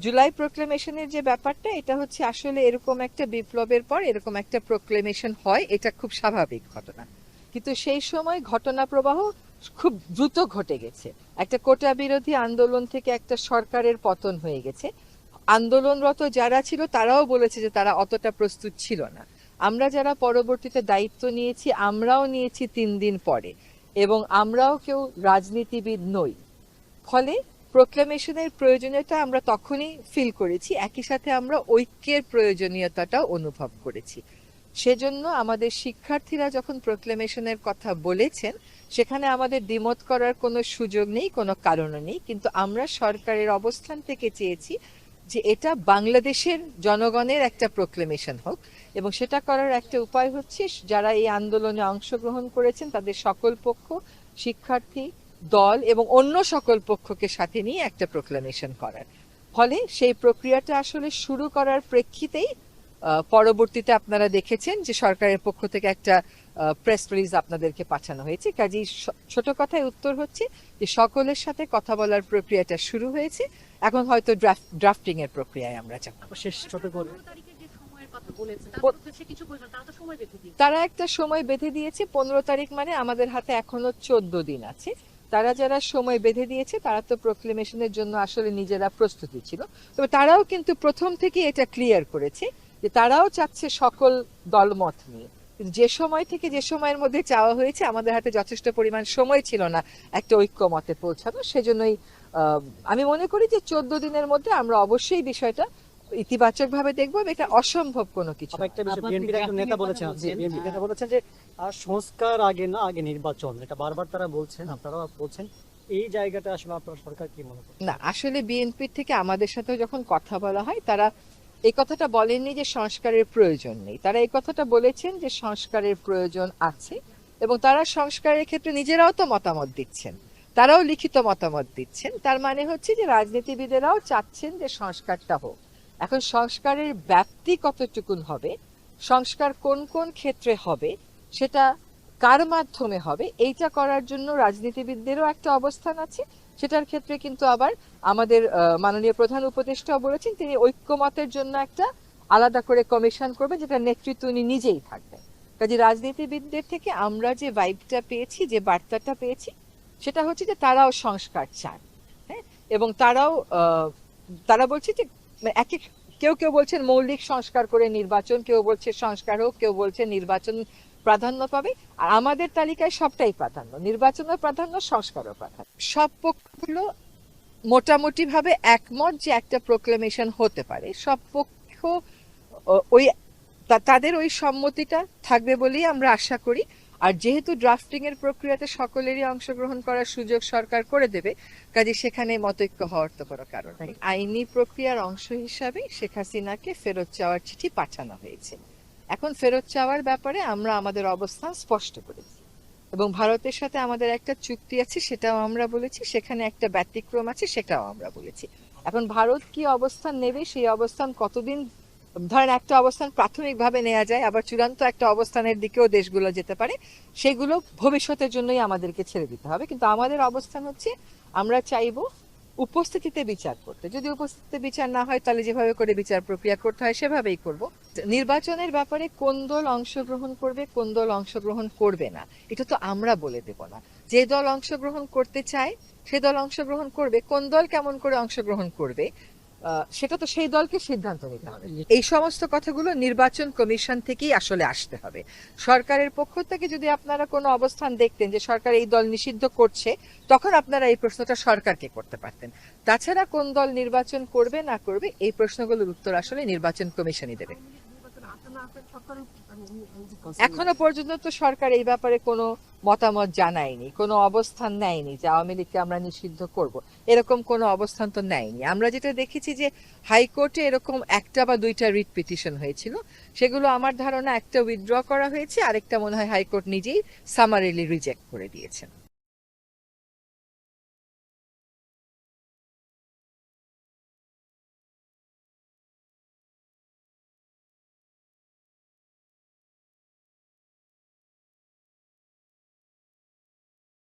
জুলাই প্রোক্লেমেশনের যে ব্যাপারটা, এটা হচ্ছে আসলে এরকম একটা বিপ্লবের পর এরকম একটা প্রোক্লেমেশন হয়, এটা খুব স্বাভাবিক ঘটনা। কিন্তু সেই সময় ঘটনা প্রবাহ খুব দ্রুত ঘটে গেছে। একটা কোটা বিরোধী আন্দোলন থেকে একটা সরকারের পতন হয়ে গেছে। আন্দোলনরত যারা ছিল তারাও বলেছে যে তারা অতটা প্রস্তুত ছিল না। আমরা যারা পরবর্তীতে দায়িত্ব নিয়েছি, আমরাও নিয়েছি 3 দিন পরে, এবং আমরাও কেউ রাজনীতিবিদ নই। ফলে প্রোক্লেমেশনের প্রয়োজনীয়তা আমরা তখনই ফিল করেছি, একই সাথে আমরা ঐক্যের প্রয়োজনীয়তাটাও অনুভব করেছি। সেজন্য আমাদের শিক্ষার্থীরা যখন প্রোক্লেমেশনের কথা বলেছেন, সেখানে আমাদের দ্বিমত করার কোনো সুযোগ নেই, কোনো কারণও নেই। কিন্তু আমরা সরকারের অবস্থান থেকে চেয়েছি যে এটা বাংলাদেশের জনগণের একটা প্রোক্লেমেশন হোক, এবং সেটা করার একটা উপায় হচ্ছে যারা এই আন্দোলনে অংশগ্রহণ করেছেন তাদের সকল পক্ষ, শিক্ষার্থী, দল এবং অন্য সকল পক্ষকে সাথে নিয়ে একটা প্রোক্লেমেশন করার। ফলে সেই প্রক্রিয়াটা আসলে শুরু করার প্রেক্ষিতেই পরবর্তীতে আপনারা দেখেছেন যে সরকারের পক্ষ থেকে একটা প্রেস রিলিজ আপনাদেরকে পাঠানো হয়েছে। কাজেই ছোট কথায় উত্তর হচ্ছে যে সকলের সাথে কথা বলার প্রক্রিয়াটা শুরু হয়েছে, এখন হয়তো ড্রাফটিং এর প্রক্রিয়ায় আমরা যাব। শেষ ছোট করে তারা একটা সময় বেঁধে দিয়েছে 15 তারিখ, মানে আমাদের হাতে এখনো 14 দিন আছে। তারা যারা সময় বেঁধে দিয়েছে তারা তো প্রোক্লেমেশনের জন্য আসলে নিজেরা প্রস্তুতি ছিল, তবে তারাও কিন্তু প্রথম থেকে এটা ক্লিয়ার করেছে যে তারাও চাচ্ছে সকল দলমত নিয়ে। যে সময় থেকে যে সময়ের মধ্যে চাওয়া হয়েছে, আমাদের হাতে যথেষ্ট পরিমাণ সময় ছিল না একটা ঐক্যমতে পৌঁছানো। সেজন্যই আমি মনে করি যে 14 দিনের মধ্যে আমরা অবশ্যই বিষয়টা ইতিবাচক ভাবে দেখবো। এটা অসম্ভব কোনো কিছু। একটা বিষয় বিএনপির একজন নেতা বলেছেন, বিএনপি নেতা বলেছেন যে সংস্কার আগে না, আগে নির্বাচন, এটা বারবার তারা বলছেন, আপনারাও বলছেন। এই জায়গাটা আসলে আপনার সরকার কি মনে করেন? না, আসলে বিএনপির থেকে আমাদের সাথে যখন কথা বলা হয়, তারা এই কথাটা বলেননি যে সংস্কারের প্রয়োজন নেই। তারা এই কথাটা বলেছেন যে সংস্কারের প্রয়োজন আছে, এবং তারা সংস্কারের ক্ষেত্রে নিজেরাও তো মতামত দিচ্ছেন, তারাও লিখিত মতামত দিচ্ছেন। তার মানে হচ্ছে যে রাজনীতিবিদেরাও চাচ্ছেন যে সংস্কারটা হোক। এখন সংস্কারের ব্যাপ্তি কতটুকুন হবে, সংস্কার কোন কোন ক্ষেত্রে হবে, সেটা কার মাধ্যমে হবে, এইটা করার জন্য রাজনীতিবিদদেরও একটা অবস্থান আছে। সেটার ক্ষেত্রে কিন্তু আবার আমাদের মাননীয় প্রধান উপদেষ্টাও বলেছেন তিনি ঐক্যমতের জন্য একটা আলাদা করে কমিশন করবেন, যেটা নেতৃত্ব উনি নিজেই থাকবেন। কাজে রাজনীতিবিদদের থেকে আমরা যে ভাইবটা পেয়েছি, যে বার্তাটা পেয়েছি, সেটা হচ্ছে যে তারাও সংস্কার চান। হ্যাঁ, এবং তারা বলছে যে এক এক, কেউ কেউ বলছেন মৌলিক সংস্কার করে নির্বাচন, কেউ বলছে সংস্কার হোক, কেউ বলছে নির্বাচন প্রাধান্য পাবে। আর আমাদের তালিকায় সবটাই প্রাধান্য, নির্বাচনের প্রাধান্য, সংস্কারও প্রাধান্য। সব পক্ষগুলো মোটামুটি ভাবে একমত যে একটা প্রোক্লেমেশন হতে পারে। সব পক্ষ ওই তাদের ওই সম্মতিটা থাকবে বলেই আমরা আশা করি। আর যেহেতু ড্রাফটিং এর প্রক্রিয়াতে সকলেরই অংশগ্রহণ করার সুযোগ সরকার করে দেবে, কাজে সেখানে মতৈক্য হওয়ার তো কোনো কারণ নেই। আইনি প্রক্রিয়ার অংশ হিসাবে শেখ হাসিনাকে ফেরত চাওয়ার চিঠি পাঠানো হয়েছে। এখন ফেরত চাওয়ার ব্যাপারে আমরা আমাদের অবস্থান স্পষ্ট করেছি, এবং ভারতের সাথে আমাদের একটা চুক্তি আছে সেটাও আমরা বলেছি, সেখানে একটা ব্যতিক্রম আছে সেটাও আমরা বলেছি। এখন ভারত কি অবস্থান নেবে, সেই অবস্থান কতদিন, ধরেন একটা অবস্থান প্রাথমিকভাবে নেওয়া যায়, আবার চূড়ান্ত একটা অবস্থানের দিকেও দেশগুলো যেতে পারে, সেগুলো ভবিষ্যতের জন্যই আমাদেরকে ছেড়ে দিতে হবে। কিন্তু আমাদের অবস্থান হচ্ছে আমরা চাইবো উপস্থিতিতে বিচার করতে। যদি উপস্থিতিতে বিচার না হয়, তাহলে যেভাবে করে বিচার প্রক্রিয়া করতে হয় সেভাবেই করব। নির্বাচনের ব্যাপারে কোন দল অংশগ্রহণ করবে, কোন দল অংশগ্রহণ করবে না, এটা তো আমরা বলে দেব না। যে দল অংশগ্রহণ করতে চায় সে দল অংশগ্রহণ করবে, কোন দল কেমন করে অংশগ্রহণ করবে সেটা তো সেই দলকে সিদ্ধান্ত নিতে হবে। এই সমস্ত কথাগুলো নির্বাচন কমিশন থেকেই আসলে আসতে হবে। সরকারের পক্ষ থেকে যদি আপনারা কোনো অবস্থান দেখতেন যে সরকার এই দল নিষিদ্ধ করছে, তখন আপনারা এই প্রশ্নটা সরকারকে করতে পারতেন। তাছাড়া কোন দল নির্বাচন করবে না করবে, এই প্রশ্নগুলোর উত্তর আসলে নির্বাচন কমিশনই দেবে। এখনো পর্যন্ত তো সরকার এই ব্যাপারে কোনো মতামত জানায়নি, কোনো অবস্থান নেয়নি যে আওয়ামী লীগকে আমরা নিষিদ্ধ করব, এরকম কোনো অবস্থান তো নেয়নি। আমরা যেটা দেখেছি যে হাইকোর্টে এরকম একটা বা দুইটা রিট পিটিশন হয়েছিল, সেগুলো আমার ধারণা একটা উইথড্র করা হয়েছে, আরেকটা মনে হয় হাইকোর্ট নিজেই সামারিলি রিজেক্ট করে দিয়েছেন।